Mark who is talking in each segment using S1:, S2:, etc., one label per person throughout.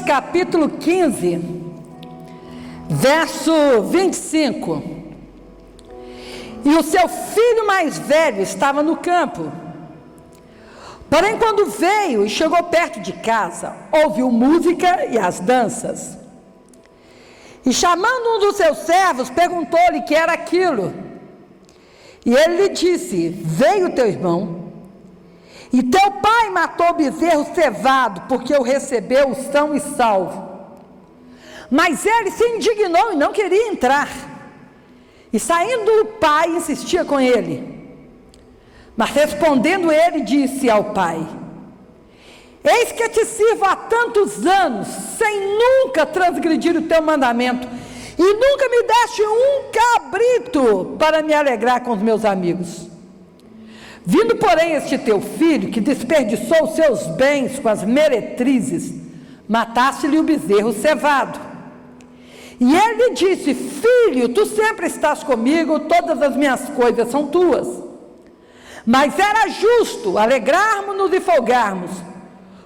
S1: capítulo 15, verso 25. E o seu filho mais velho estava no campo. Porém, quando veio e chegou perto de casa, ouviu música e as danças. E chamando um dos seus servos, perguntou-lhe o que era aquilo. E ele lhe disse: veio teu irmão, e teu pai matou o bezerro cevado, porque o recebeu são e salvo. Mas ele se indignou e não queria entrar. E saindo o pai, insistia com ele. Mas respondendo ele, disse ao pai: eis que te sirvo há tantos anos, sem nunca transgredir o teu mandamento, e nunca me deste um cabrito para me alegrar com os meus amigos. Vindo, porém, este teu filho, que desperdiçou os seus bens com as meretrizes, mataste-lhe o bezerro cevado. E ele lhe disse: filho, tu sempre estás comigo, todas as minhas coisas são tuas. Mas era justo alegrarmos-nos e folgarmos,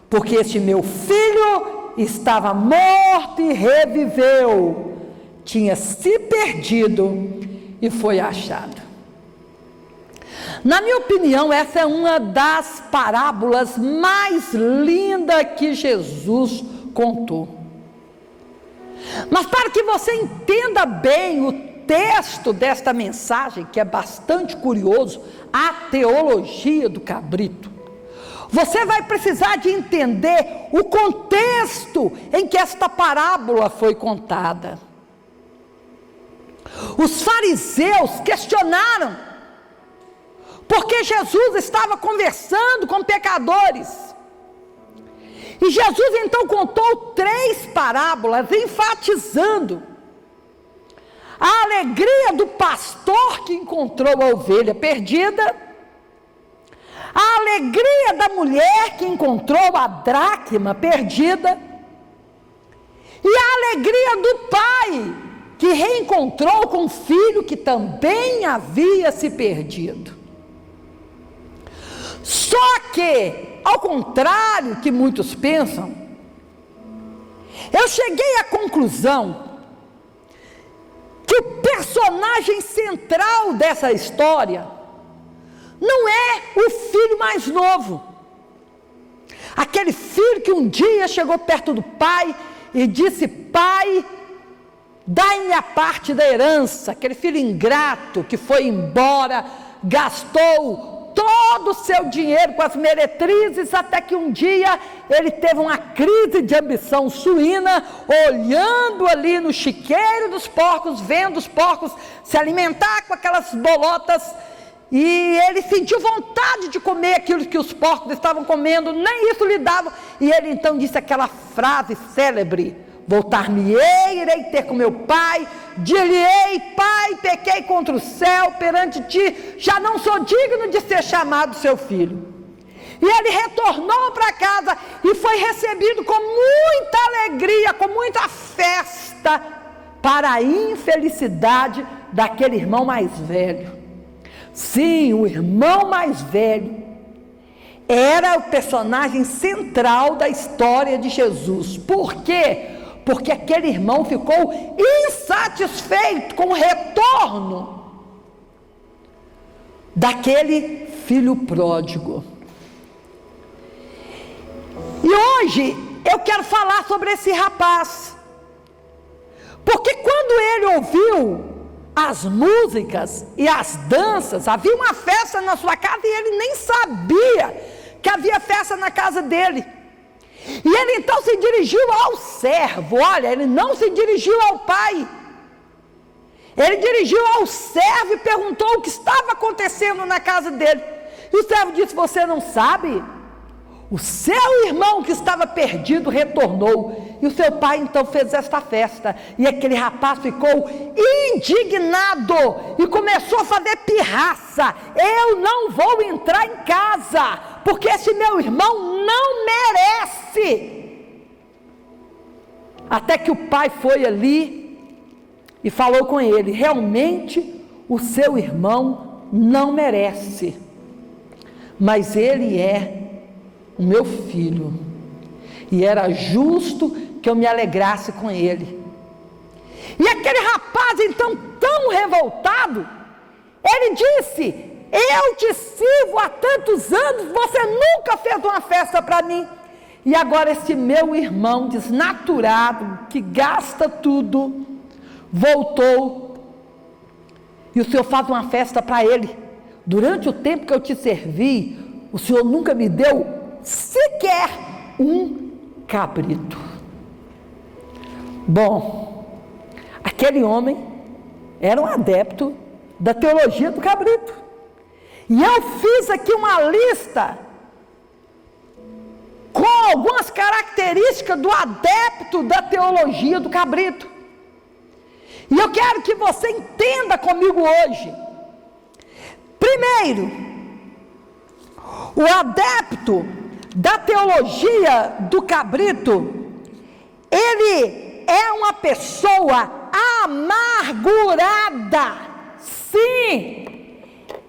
S1: porque este meu filho estava morto e reviveu, tinha se perdido e foi achado. Na minha opinião, essa é uma das parábolas mais lindas que Jesus contou. Mas para que você entenda bem o texto desta mensagem, que é bastante curioso, a teologia do cabrito, você vai precisar de entender o contexto em que esta parábola foi contada. Os fariseus questionaram porque Jesus estava conversando com pecadores. E Jesus então contou 3 parábolas, enfatizando a alegria do pastor que encontrou a ovelha perdida, a alegria da mulher que encontrou a dracma perdida, e a alegria do pai que reencontrou com o filho que também havia se perdido. Só que, ao contrário que muitos pensam, eu cheguei à conclusão que o personagem central dessa história não é o filho mais novo, aquele filho que um dia chegou perto do pai e disse: pai, dai-me a parte da herança. Aquele filho ingrato que foi embora, gastou todo o seu dinheiro com as meretrizes, até que um dia ele teve uma crise de ambição suína, olhando ali no chiqueiro dos porcos, vendo os porcos se alimentar com aquelas bolotas, e ele sentiu vontade de comer aquilo que os porcos estavam comendo, nem isso lhe dava, e ele então disse aquela frase célebre: voltar-me-ei, irei ter com meu pai, dir-lhe-ei: pai, pequei contra o céu perante ti, já não sou digno de ser chamado seu filho. E ele retornou para casa e foi recebido com muita alegria, com muita festa, para a infelicidade daquele irmão mais velho. Sim, o irmão mais velho era o personagem central da história de Jesus. Por quê? Porque aquele irmão ficou insatisfeito com o retorno daquele filho pródigo. E hoje eu quero falar sobre esse rapaz, porque quando ele ouviu as músicas e as danças, havia uma festa na sua casa e ele nem sabia que havia festa na casa dele. E ele então se dirigiu ao servo. Olha, ele não se dirigiu ao pai, ele dirigiu ao servo e perguntou o que estava acontecendo na casa dele. E o servo disse: você não sabe? O seu irmão que estava perdido retornou. E o seu pai então fez esta festa. E aquele rapaz ficou indignado e começou a fazer pirraça: eu não vou entrar em casa, porque esse meu irmão não merece. Até que o pai foi ali e falou com ele: realmente o seu irmão não merece, mas ele é o meu filho, e era justo que eu me alegrasse com ele. E aquele rapaz, então, tão revoltado, ele disse: eu te sirvo há tantos anos, você nunca fez uma festa para mim. E agora esse meu irmão desnaturado, que gasta tudo, voltou. E o Senhor faz uma festa para ele. Durante o tempo que eu te servi, o Senhor nunca me deu sequer um cabrito. Bom, aquele homem era um adepto da teologia do cabrito. E eu fiz aqui uma lista com algumas características do adepto da teologia do cabrito. E eu quero que você entenda comigo hoje. Primeiro, o adepto da teologia do cabrito, ele é uma pessoa amargurada. Sim,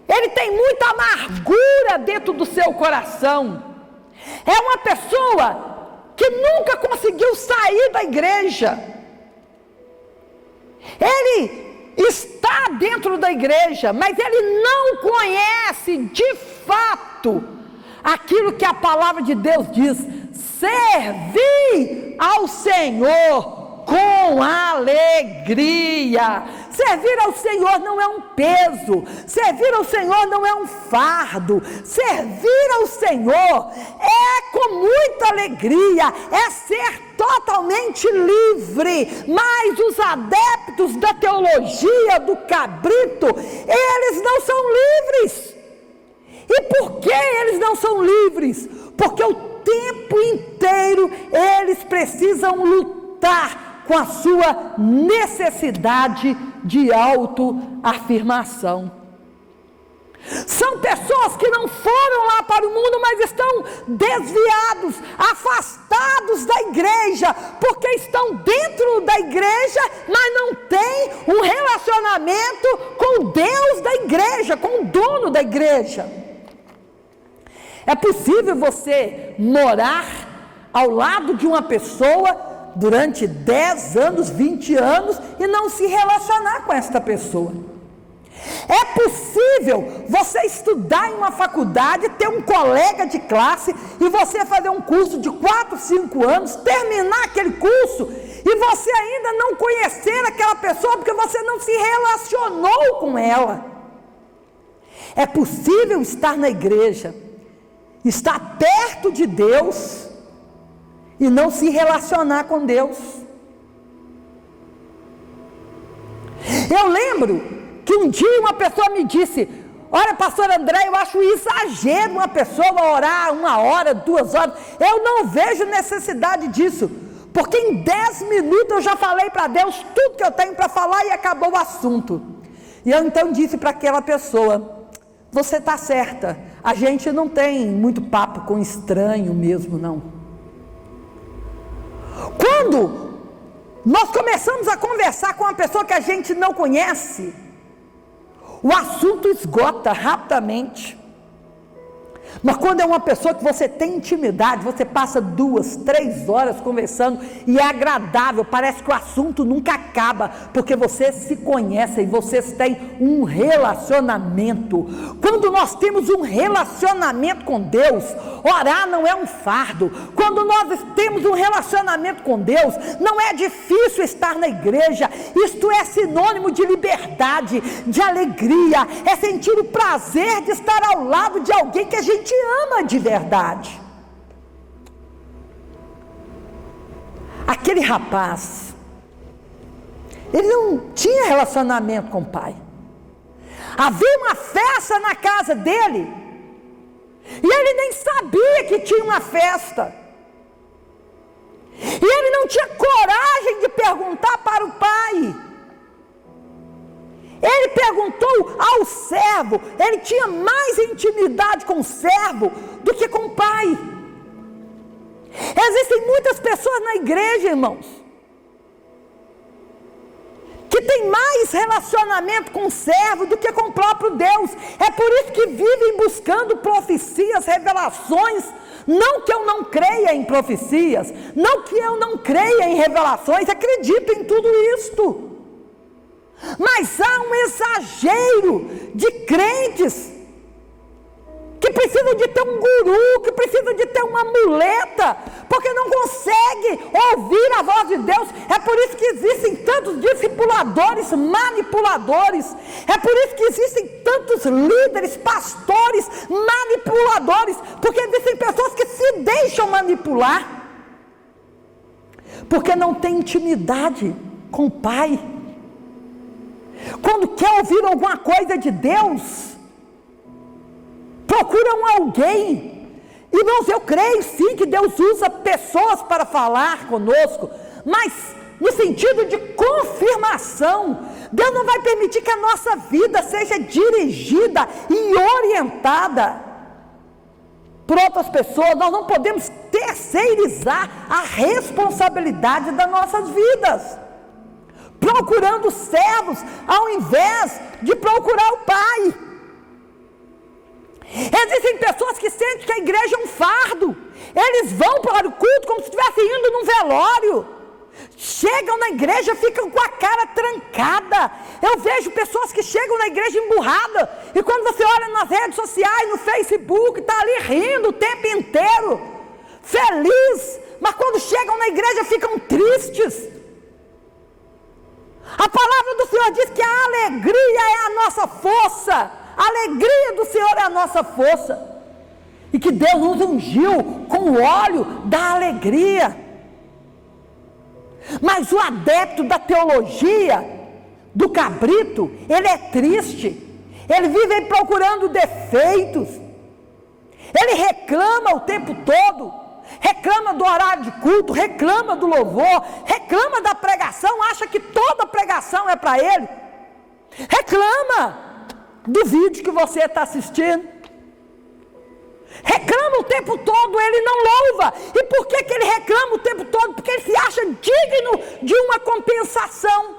S1: ele tem muita amargura dentro do seu coração. É uma pessoa que nunca conseguiu sair da igreja. Ele está dentro da igreja, mas ele não conhece de fato aquilo que a palavra de Deus diz: servir ao Senhor com alegria. Servir ao Senhor não é um peso, servir ao Senhor não é um fardo, servir ao Senhor é com muita alegria, é ser totalmente livre. Mas os adeptos da teologia do cabrito, eles não são livres. E por que eles não são livres? Porque o tempo inteiro eles precisam lutar com a sua necessidade de autoafirmação. São pessoas que não foram lá para o mundo, mas estão desviados, afastados da igreja, porque estão dentro da igreja, mas não têm um relacionamento com o Deus da igreja, com o dono da igreja. É possível você morar ao lado de uma pessoa durante 10 anos, 20 anos e não se relacionar com esta pessoa. É possível você estudar em uma faculdade, ter um colega de classe e você fazer um curso de 4, 5 anos, terminar aquele curso e você ainda não conhecer aquela pessoa porque você não se relacionou com ela. É possível estar na igreja, estar perto de Deus e não se relacionar com Deus. Eu lembro que um dia uma pessoa me disse: olha, pastor André, eu acho exagero uma pessoa orar 1 hora, 2 horas. Eu não vejo necessidade disso, porque em 10 minutos eu já falei para Deus tudo que eu tenho para falar e acabou o assunto. E eu então disse para aquela pessoa: você está certa, a gente não tem muito papo com estranho mesmo, não. Quando nós começamos a conversar com uma pessoa que a gente não conhece, o assunto esgota rapidamente. Mas quando é uma pessoa que você tem intimidade, você passa 2, 3 horas conversando e é agradável, parece que o assunto nunca acaba, porque vocês se conhecem, vocês têm um relacionamento. Quando nós temos um relacionamento com Deus, orar não é um fardo. Quando nós temos um relacionamento com Deus, não é difícil estar na igreja. Isto é sinônimo de liberdade, de alegria, é sentir o prazer de estar ao lado de alguém que a gente ama de verdade. Aquele rapaz, ele não tinha relacionamento com o pai. Havia uma festa na casa dele e ele nem sabia que tinha uma festa. E ele não tinha coragem de perguntar para o pai. Ele perguntou ao servo. Ele tinha mais intimidade com o servo do que com o pai. Existem muitas pessoas na igreja, irmãos, que tem mais relacionamento com o servo do que com o próprio Deus. É por isso que vivem buscando profecias, revelações Não que eu não creia em profecias, não que eu não creia em revelações, acredito em tudo isto. Mas há um exagero de crentes que precisam de ter um guru, que precisam de ter uma muleta, porque não consegue ouvir a voz de Deus. É por isso que existem tantos discipuladores, manipuladores. É por isso que existem tantos líderes, pastores, manipuladores, porque existem pessoas que se deixam manipular, porque não tem intimidade com o Pai. Quando quer ouvir alguma coisa de Deus, procuram alguém. Irmãos, eu creio sim que Deus usa pessoas para falar conosco, mas no sentido de confirmação. Deus não vai permitir que a nossa vida seja dirigida e orientada por outras pessoas. Nós não podemos terceirizar a responsabilidade das nossas vidas, procurando servos ao invés de procurar o Pai. Existem pessoas que sentem que a igreja é um fardo. Eles vão para o culto como se estivessem indo num velório. Chegam na igreja, ficam com a cara trancada. Eu vejo pessoas que chegam na igreja emburrada, e quando você olha nas redes sociais, no Facebook, está ali rindo o tempo inteiro, feliz, mas quando chegam na igreja ficam tristes. A palavra do Senhor diz que a alegria é a nossa força. A alegria do Senhor é a nossa força. E que Deus nos ungiu com o óleo da alegria. Mas o adepto da teologia do cabrito, ele é triste. Ele vive procurando defeitos. Ele reclama o tempo todo. Reclama do horário de culto, reclama do louvor, reclama da pregação, acha que toda pregação é para ele. Reclama do vídeo que você está assistindo. Reclama o tempo todo, ele não louva. E por que ele reclama o tempo todo? Porque ele se acha digno de uma compensação.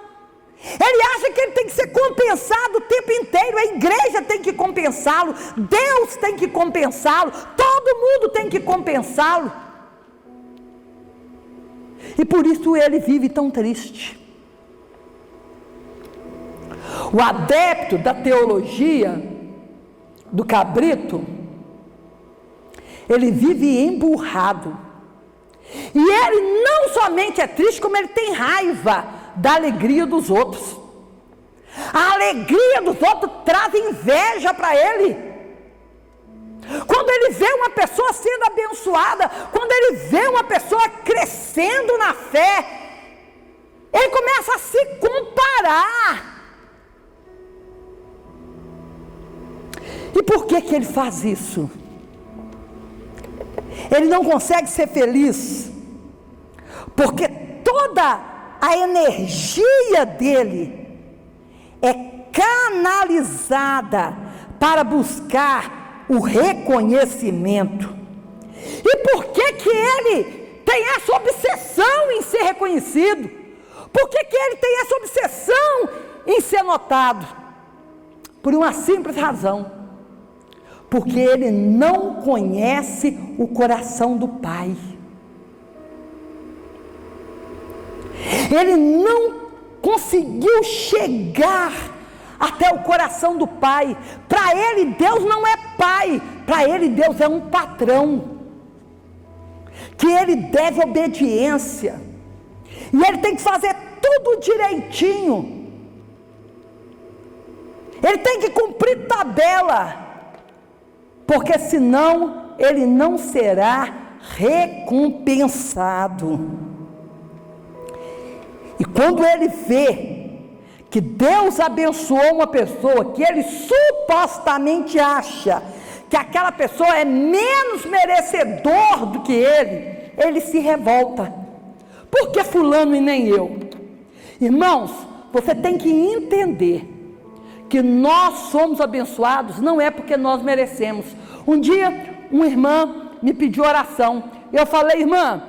S1: Ele acha que ele tem que ser compensado o tempo inteiro. A igreja tem que compensá-lo, Deus tem que compensá-lo, todo mundo tem que compensá-lo. E por isso ele vive tão triste. O adepto da teologia do cabrito, ele vive emburrado. E ele não somente é triste, como ele tem raiva da alegria dos outros. A alegria dos outros traz inveja para ele. Quando ele vê uma pessoa sendo abençoada, quando ele vê uma pessoa crescendo na fé, ele começa a se comparar. E por que ele faz isso? Ele não consegue ser feliz, porque toda a energia dele é canalizada para buscar o reconhecimento. E por que ele tem essa obsessão em ser reconhecido? Por que ele tem essa obsessão em ser notado? Por uma simples razão: porque ele não conhece o coração do Pai. Ele não conseguiu chegar até o coração do Pai. Para ele, Deus não é pai. Para ele, Deus é um patrão, que ele deve obediência. E ele tem que fazer tudo direitinho. Ele tem que cumprir tabela, porque senão ele não será recompensado. E quando ele vê que Deus abençoou uma pessoa, que ele supostamente acha que aquela pessoa é menos merecedor do que ele se revolta. Por que fulano e nem eu? Irmãos, você tem que entender que nós somos abençoados não é porque nós merecemos. Um dia, uma irmã me pediu oração. Eu falei: irmã,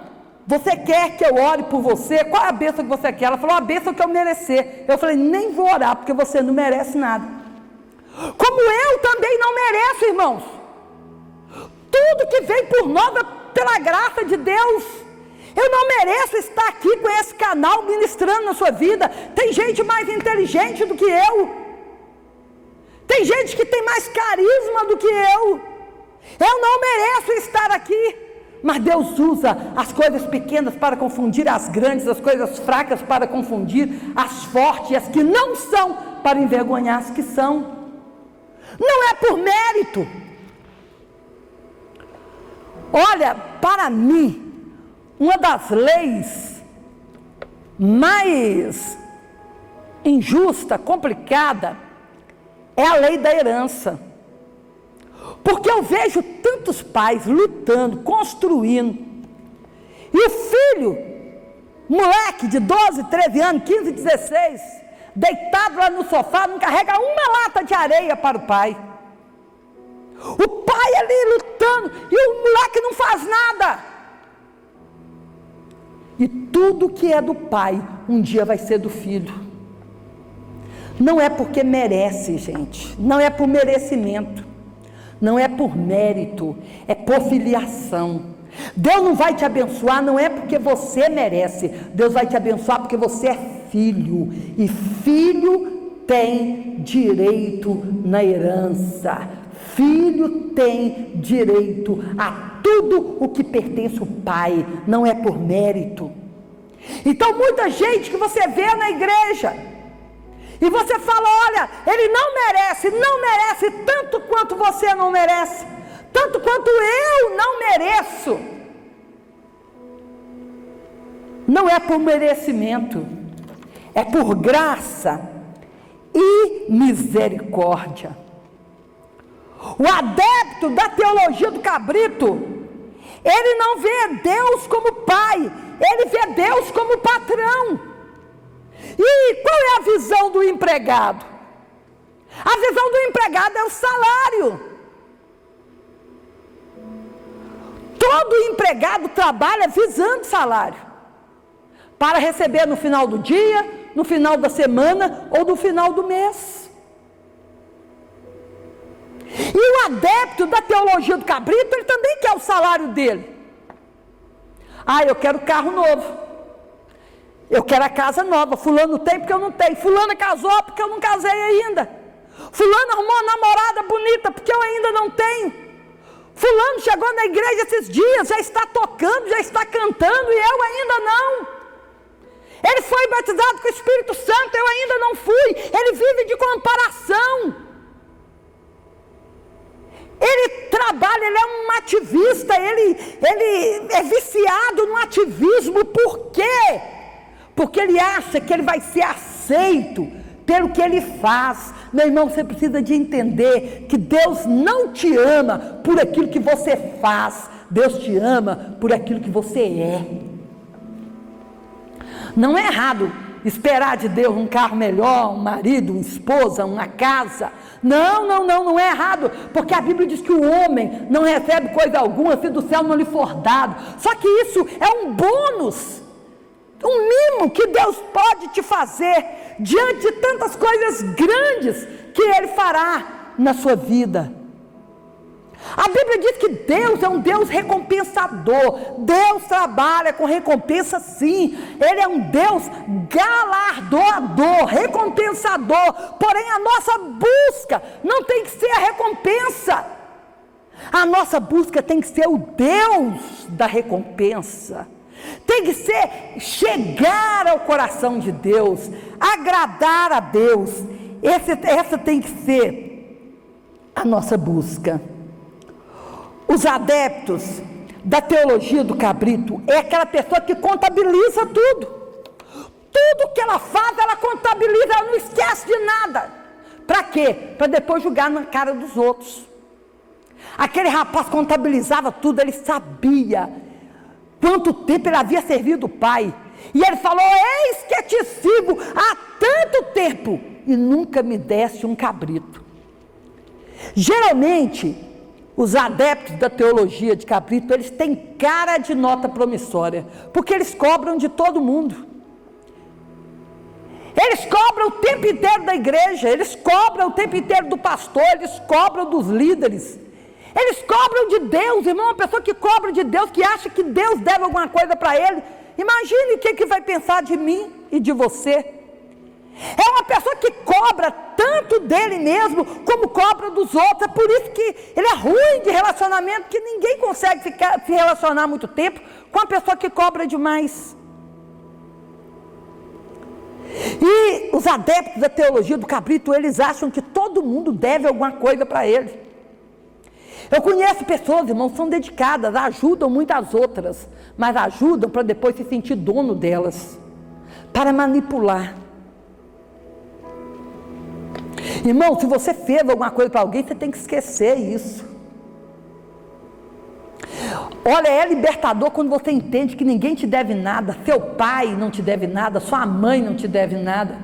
S1: você quer que eu ore por você? Qual é a bênção que você quer? Ela falou: a bênção que eu merecer. Eu falei: nem vou orar, porque você não merece nada. Como eu também não mereço, irmãos. Tudo que vem por nós é pela graça de Deus. Eu não mereço estar aqui com esse canal ministrando na sua vida. Tem gente mais inteligente do que eu. Tem gente que tem mais carisma do que eu. Eu não mereço estar aqui. Mas Deus usa as coisas pequenas para confundir as grandes, as coisas fracas para confundir as fortes, as que não são, para envergonhar as que são. Não é por mérito. Olha, para mim, uma das leis mais injusta, complicada, é a lei da herança. Porque eu vejo tantos pais lutando, construindo, e o filho, moleque de 12, 13 anos, 15, 16, deitado lá no sofá, não carrega uma lata de areia para o pai. O pai ali lutando, e o moleque não faz nada. E tudo que é do pai, um dia vai ser do filho. Não é porque merece, gente, não é por merecimento. Não é por mérito, é por filiação. Deus não vai te abençoar, não é porque você merece. Deus vai te abençoar porque você é filho. E filho tem direito na herança. Filho tem direito a tudo o que pertence ao pai. Não é por mérito. Então muita gente que você vê na igreja, e você fala, olha, ele não merece tanto quanto você não merece, tanto quanto eu não mereço. Não é por merecimento, é por graça e misericórdia. O adepto da teologia do cabrito, ele não vê Deus como pai, ele vê Deus como patrão. E qual é a visão do empregado? A visão do empregado é o salário. Todo empregado trabalha visando salário, para receber no final do dia, no final da semana ou no final do mês. E o adepto da teologia do cabrito, ele também quer o salário dele. Ah, eu quero carro novo. Eu quero a casa nova. Fulano tem porque eu não tenho. Fulana casou porque eu não casei ainda. Fulano arrumou uma namorada bonita porque eu ainda não tenho. Fulano chegou na igreja esses dias, já está tocando, já está cantando e eu ainda não. Ele foi batizado com o Espírito Santo, eu ainda não fui. Ele vive de comparação. Ele trabalha, ele é um ativista, ele é viciado no ativismo. Por quê? Porque ele acha que ele vai ser aceito pelo que ele faz. Meu irmão, você precisa de entender que Deus não te ama por aquilo que você faz. Deus te ama por aquilo que você é. Não é errado esperar de Deus um carro melhor, um marido, uma esposa, uma casa. Não é errado, porque a Bíblia diz que o homem não recebe coisa alguma se do céu não lhe for dado. Só que isso é um bônus, um mimo que Deus pode te fazer diante de tantas coisas grandes que Ele fará na sua vida. A Bíblia diz que Deus é um Deus recompensador. Deus trabalha com recompensa, sim. Ele é um Deus galardoador, recompensador. Porém, a nossa busca não tem que ser a recompensa. A nossa busca tem que ser o Deus da recompensa. Tem que ser chegar ao coração de Deus, agradar a Deus. Essa tem que ser a nossa busca. Os adeptos da teologia do cabrito é aquela pessoa que contabiliza tudo. Tudo que ela faz, ela contabiliza, ela não esquece de nada. Para quê? Para depois julgar na cara dos outros. Aquele rapaz contabilizava tudo, ele sabia quanto tempo ele havia servido o pai. E ele falou: eis que te sirvo há tanto tempo e nunca me deste um cabrito. Geralmente, os adeptos da teologia de cabrito, eles têm cara de nota promissória, porque eles cobram de todo mundo. Eles cobram o tempo inteiro da igreja, eles cobram o tempo inteiro do pastor, eles cobram dos líderes. Eles cobram de Deus, irmão. Uma pessoa que cobra de Deus, que acha que Deus deve alguma coisa para ele, imagine o que vai pensar de mim e de você. É uma pessoa que cobra tanto dele mesmo, como cobra dos outros. É por isso que ele é ruim de relacionamento, que ninguém consegue se relacionar muito tempo com uma pessoa que cobra demais. E os adeptos da teologia do cabrito, eles acham que todo mundo deve alguma coisa para eles. Eu conheço pessoas, irmãos, que são dedicadas, ajudam muitas outras, mas ajudam para depois se sentir dono delas, para manipular. Irmão, se você fez alguma coisa para alguém, você tem que esquecer isso. Olha, é libertador quando você entende que ninguém te deve nada. Seu pai não te deve nada, sua mãe não te deve nada,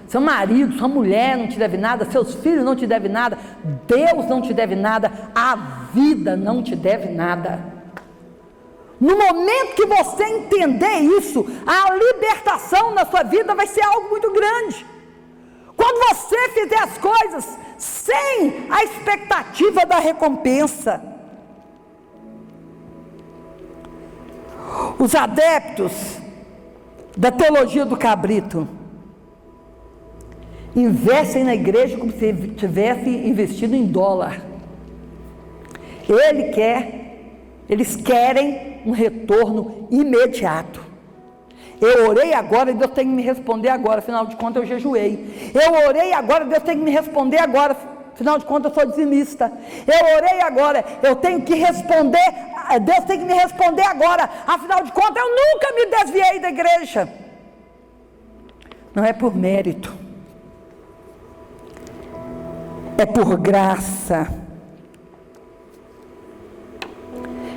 S1: seu marido, sua mulher não te deve nada, seus filhos não te devem nada, Deus não te deve nada, a vida não te deve nada. No momento que você entender isso, a libertação na sua vida vai ser algo muito grande. Quando você fizer as coisas sem a expectativa da recompensa. Os adeptos da teologia do cabrito investem na igreja como se tivesse investido em dólar. Eles querem um retorno imediato. Eu orei agora e Deus tem que me responder agora, afinal de contas eu jejuei. Eu orei agora e Deus tem que me responder agora, afinal de contas eu sou dizimista. Eu orei agora, eu tenho que responder, Deus tem que me responder agora, afinal de contas eu nunca me desviei da igreja. Não é por mérito, é por graça.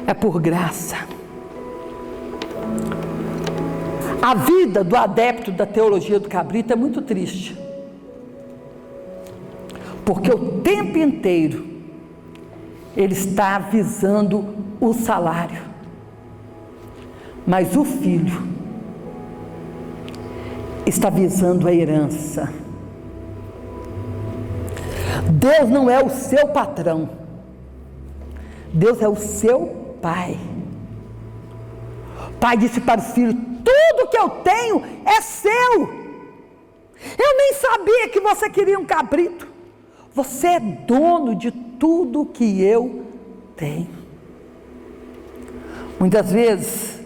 S1: É por graça. A vida do adepto da teologia do cabrito é muito triste, porque o tempo inteiro ele está visando o salário, mas o filho está visando a herança. Deus não é o seu patrão, Deus é o seu pai. O pai disse para o filho: tudo que eu tenho é seu. Eu nem sabia que você queria um cabrito. Você é dono de tudo que eu tenho. Muitas vezes,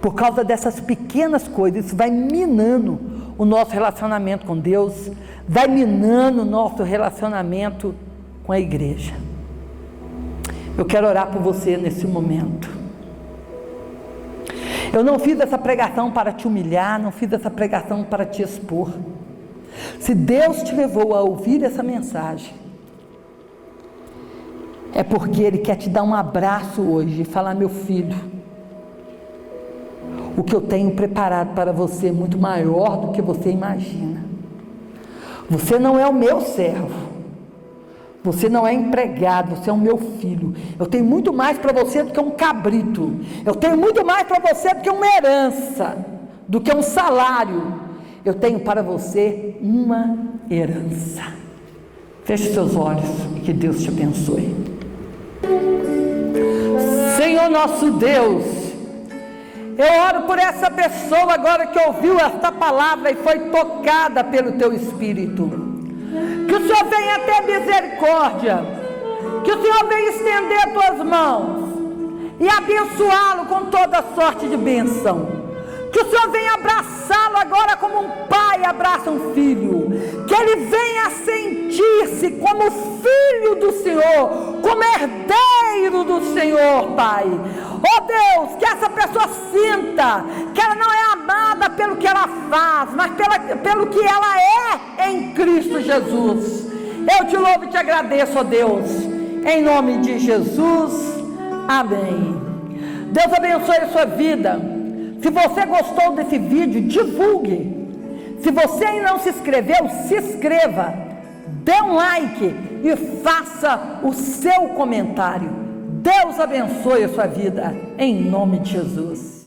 S1: por causa dessas pequenas coisas, isso vai minando o nosso relacionamento com Deus, vai minando o nosso relacionamento com a igreja. Eu quero orar por você nesse momento. Eu não fiz essa pregação para te humilhar, não fiz essa pregação para te expor. Se Deus te levou a ouvir essa mensagem, é porque Ele quer te dar um abraço hoje e falar: meu filho, o que eu tenho preparado para você é muito maior do que você imagina. Você não é o meu servo, você não é empregado, você é o meu filho. Eu tenho muito mais para você do que um cabrito. Eu tenho muito mais para você do que uma herança, do que um salário. Eu tenho para você uma herança. Feche seus olhos e que Deus te abençoe. Senhor nosso Deus, eu oro por essa pessoa agora que ouviu esta palavra e foi tocada pelo Teu Espírito. Que o Senhor venha ter misericórdia, que o Senhor venha estender as Tuas mãos e abençoá-lo com toda sorte de bênção. Que o Senhor venha abraçá-lo agora como um pai abraça um filho. Que ele venha sentir-se como filho do Senhor, como herdeiro do Senhor, Pai. Oh Deus, que essa pessoa sinta que ela não é amada pelo que ela faz, mas pelo que ela é em Cristo Jesus. Eu te louvo e te agradeço, ó Deus, em nome de Jesus, amém. Deus abençoe a sua vida. Se você gostou desse vídeo, divulgue. Se você ainda não se inscreveu, se inscreva, dê um like e faça o seu comentário. Deus abençoe a sua vida, em nome de Jesus.